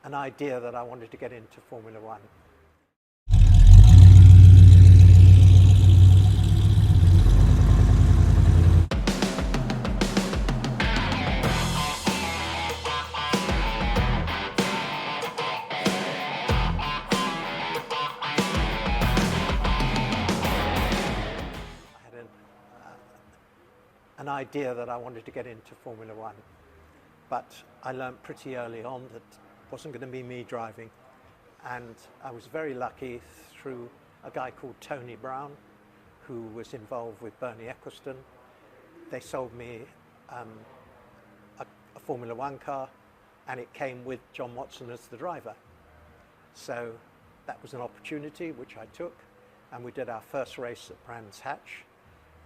an idea that I wanted to get into Formula One. An idea that I wanted to get into Formula One, but I learned pretty early on that it wasn't going to be me driving, and I was very lucky through a guy called Leigh Brown, who was involved with Bernie Eccleston. They sold me a Formula One car, and it came with John Watson as the driver. So that was an opportunity which I took, and we did our first race at Brands Hatch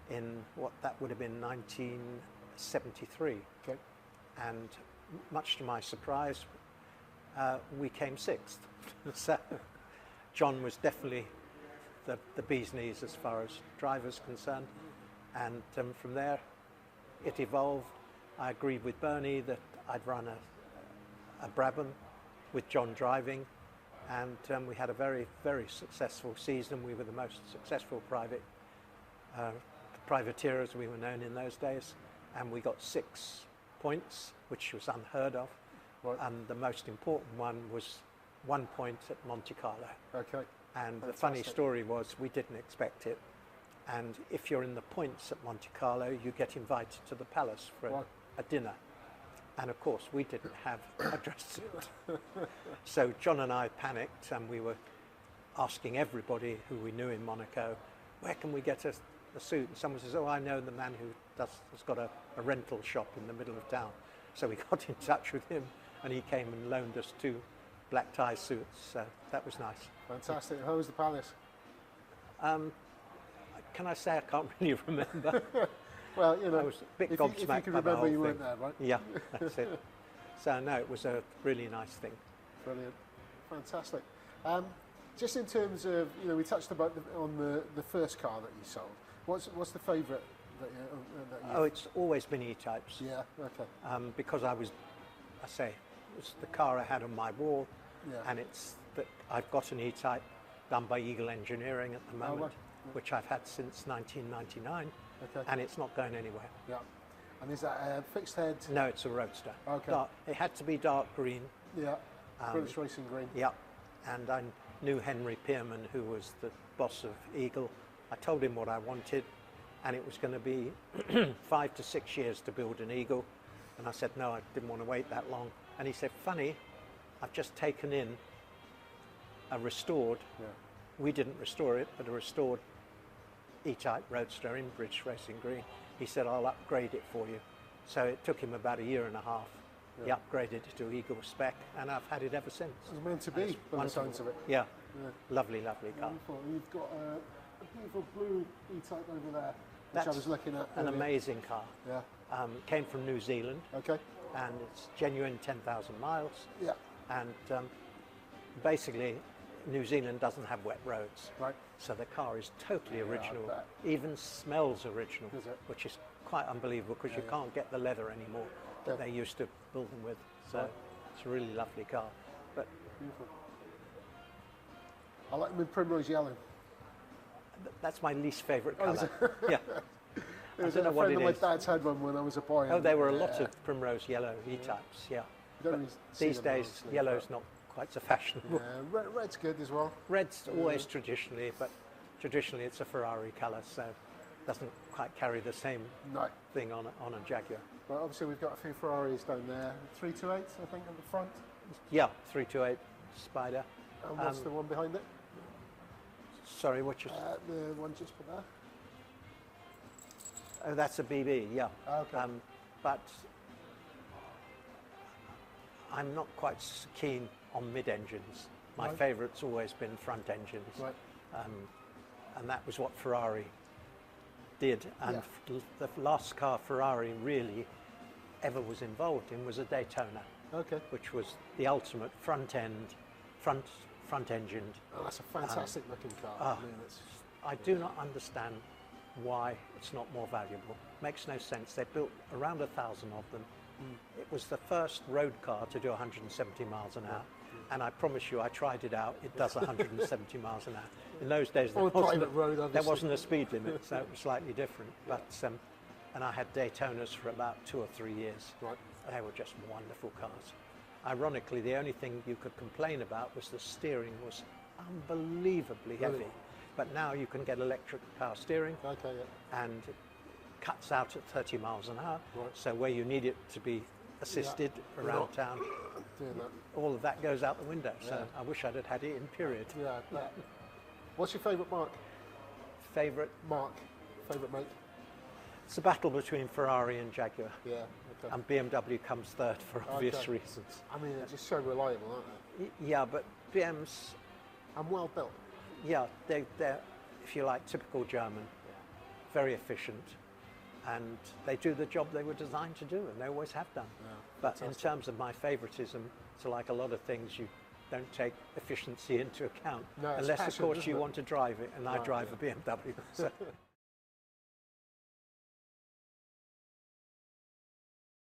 in what that would have been 1973. Okay. And much to my surprise, we came sixth. So John was definitely the bee's knees as far as drivers concerned. And from there, it evolved. I agreed with Bernie that I'd run a Brabham with John driving, and we had a very, very successful season. We were the most successful privateer, as we were known in those days, and we got 6 points, which was unheard of. Right. And the most important one was 1 point at Monte Carlo. Okay. And Fantastic. the funny story was we didn't expect it. And if you're in the points at Monte Carlo, you get invited to the palace for Right. a dinner. And of course, we didn't have a dress suit. So John and I panicked, and we were asking everybody who we knew in Monaco, where can we get a suit? And someone says, oh, I know the man who has got a rental shop in the middle of town. So we got in touch with him, and he came and loaned us 2 black tie suits. So that was nice. Fantastic. How was the palace? Can I say I can't really remember? Well, you know, I was a bit if gobsmacked you can by the remember, whole you weren't thing. there, right? Yeah, that's it. So no, it was a really nice thing. Brilliant. Fantastic. Just in terms of, you know, we touched about on the first car that you sold. What's the favourite that you? Oh, it's always been E-types. Yeah. Okay. Because it was the car I had on my wall, Yeah. and it's that I've got an E-type done by Eagle Engineering at the moment, right. which I've had since 1999, Okay. and it's not going anywhere. Yeah. And is that a fixed head? No, it's a Roadster. Okay. It had to be dark green. Yeah. British Racing Green. Yeah, and I knew Henry Pearman, who was the boss of Eagle. I told him what I wanted, and it was going to be 5 to 6 years to build an Eagle. And I said, no, I didn't want to wait that long. And he said, funny, I've just taken in a restored, Yeah. we didn't restore it, but a restored E-type Roadster in British Racing Green. He said, I'll upgrade it for you. So it took him about 1.5 years. He Yeah. upgraded it to Eagle spec, and I've had it ever since. It was meant to And be, it's by the wonderful. sounds of it. Yeah, Yeah. lovely, lovely car. Wonderful. And you've got a beautiful blue E-type over there, which That's I was looking at. an earlier. amazing car. Yeah. Came from New Zealand, Okay. and it's genuine 10,000 miles. Yeah. And basically, New Zealand doesn't have wet roads. Right. So the car is totally Yeah, I original, bet. even smells original, Is it? which is quite unbelievable because you Yeah. can't get the leather anymore that Yeah. they used to build them with. So Right. it's a really lovely car. But Beautiful. I like them in primrose yellow. that's my least favourite Oh, is colour. Yeah. I There's don't know a what friend it of my is. dad's had one when I was a boy. Oh, and, there were a yeah, lot of primrose yellow E-types, yeah. you don't really see These them days, mostly, yellow's but- not quite so fashionable. Yeah, red's good as well. Red's always traditionally, but traditionally it's a Ferrari colour, so it doesn't quite carry the same No. thing on a Jaguar. But obviously we've got a few Ferraris down there. 328, I think, at the front. Yeah, 328 Spider. And what's the one behind it? Sorry, what you... The one just put there. Oh, that's a BB, yeah. Okay. But I'm not quite so keen on mid-engines. My Right. favourite's always been front engines. Right. And that was what Ferrari did. And Yeah. the last car Ferrari really ever was involved in was a Daytona, Okay. which was the ultimate front-engined. Oh, that's a fantastic looking car. ah. I mean, it's, I do not understand why it's not more valuable. Makes no sense. They built around 1,000 of them. It was the first road car to do 170 miles an hour. And I promise you, I tried it out. It does 170 miles an hour. In those days, On a private road, obviously. there wasn't a speed limit, so it was slightly different. But and I had Daytonas for about 2 or 3 years. Right. They were just wonderful cars. Ironically, the only thing you could complain about was the steering was unbelievably heavy. Really? But now you can get electric power steering, Okay, yeah. and it cuts out at 30 miles an hour. Right. So where you need it to be assisted You're around not town, doing that. all of that goes out the window. So Yeah. I wish I'd had it in period. Yeah, I bet. What's your favourite mark? Favourite? Mark? Favourite make? It's a battle between Ferrari and Jaguar. Yeah, okay. And BMW comes third for obvious Okay. reasons. I mean, they're just so reliable, aren't Yeah, but BM's, they? And well built. yeah, they're, if you like, typical German, very efficient, and they do the job they were designed to do, and they always have done. Yeah, But fantastic. in terms of my favoritism, so like a lot of things, you don't take efficiency into account, No, it's unless, passion, of course, isn't you it? want to drive it, and I Right, drive yeah. a BMW. So.